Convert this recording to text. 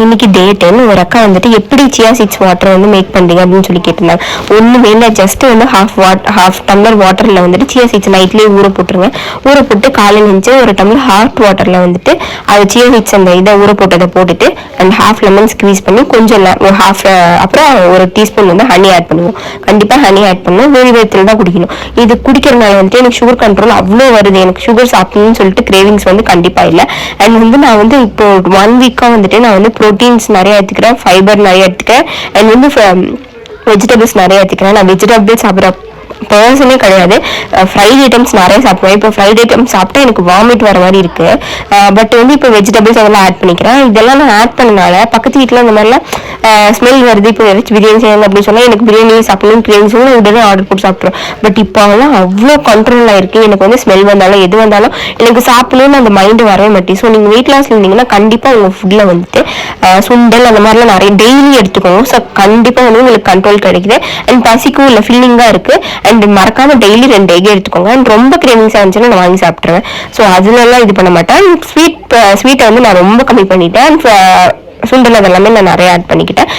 இன்னைக்கு டே 10 ஒரு அக்கா வந்துட்டு எப்படி சியா சீட்ஸ் வாட்டர் வந்து மேக் பண்ணுறீங்க அப்படின்னு சொல்லி கேட்டிருந்தாங்க. ஒன்றுமே இல்லை, ஜஸ்ட் வந்து ஹாஃப் டம்ளர் வாட்டரில் வந்துட்டு சியா சீட்ஸ் நைட்லேயே ஊற போட்டுருங்க. ஊற போட்டு காலையில் நினச்சி ஒரு டம்ளர் ஹாட் வாட்டரில் வந்துட்டு அது சியா சீட்ஸ் அந்த இதை ஊற போட்டதை போட்டுட்டு அண்ட் ஹாஃப் லெமன் ஸ்க்வீஸ் பண்ணி கொஞ்சம் அப்புறம் ஒரு டீஸ்பூன் வந்து ஹனி ஆட் பண்ணுவோம். கண்டிப்பாக ஹனி ஆட் பண்ணணும். வேறு விதத்தில் தான் குடிக்கணும். இது குடிக்கிறதுனால வந்துட்டு எனக்கு சுகர் கண்ட்ரோல் அவ்வளோ வருது. எனக்கு சுகர் சாப்பிடணும்னு சொல்லிட்டு கிரேவிங்ஸ் வந்து கண்டிப்பாக இல்லை. அண்ட் வந்து நான் வந்து இப்போ 1 வீக்காக வந்துட்டு நான் வந்து ப்ரோட்டீன்ஸ் நிறைய எடுத்துக்கிறேன், ஃபைபர் நிறைய எடுத்துக்கிறேன், அண்ட் வந்து வெஜிடபிள்ஸ் நிறைய எடுத்துக்கிறேன். நான் வெஜிடபிள்ஸ் சாப்பிட்ற பர்சனே கிடையாது. ஃப்ரைட் ஐட்டம்ஸ் நிறைய சாப்பிடுவேன். இப்போ ஃப்ரைட் ஐட்டம்ஸ் சாப்பிட்டா எனக்கு வாமிட் வர மாதிரி இருக்கு. பட் வந்து இப்போ வெஜிடபிள்ஸ் அதெல்லாம் ஆட் பண்ணிக்கிறேன். இதெல்லாம் நான் ஆட் பண்ணனால பக்கத்து வீட்டில் இந்த மாதிரிலாம் ஸ்மெல் வருது. இப்போ ஏதாச்சும் பிரியாணி செய்யணும் அப்படின்னு சொன்னால் எனக்கு பிரியாணி சாப்பிடணும் கிரேவிங்ஸ் உடனே ஆர்டர் போட்டு சாப்பிட்ருவேன். பட் இப்போ அதெல்லாம் அவ்வளோ கண்ட்ரோல் ஆயிருக்கு. எனக்கு வந்து ஸ்மெல் வந்தாலும் எது வந்தாலும் எனக்கு சாப்பிடணும்னு அந்த மைண்டு வரவே மாட்டேன். ஸோ நீங்கள் வெயிட் லாஸ் இருந்தீங்கன்னா கண்டிப்பாக உங்கள் ஃபுட்டில் வந்துட்டு சுண்டல் அந்த மாதிரிலாம் நிறைய டெய்லி எடுத்துக்கோங்க. ஸோ கண்டிப்பாக வந்து உங்களுக்கு கண்ட்ரோல் கிடைக்குது. அண்ட் பசிக்கும் இல்லை, ஃபில்லிங்காக இருக்குது. அண்ட் மறக்காம டெய்லி 2 எக் எடுத்துக்கோங்க. அண்ட் ரொம்ப கிரேவிங்ஸாக இருந்துச்சுன்னா நான் வாங்கி சாப்பிட்ருவேன். ஸோ அதுலலாம் இது பண்ண மாட்டேன். ஸ்வீட்டை வந்து நான் ரொம்ப கம்மி பண்ணிட்டேன். சுண்டல் அதெல்லாமே நான் நிறைய ஆட் பண்ணிக்கிட்டேன்.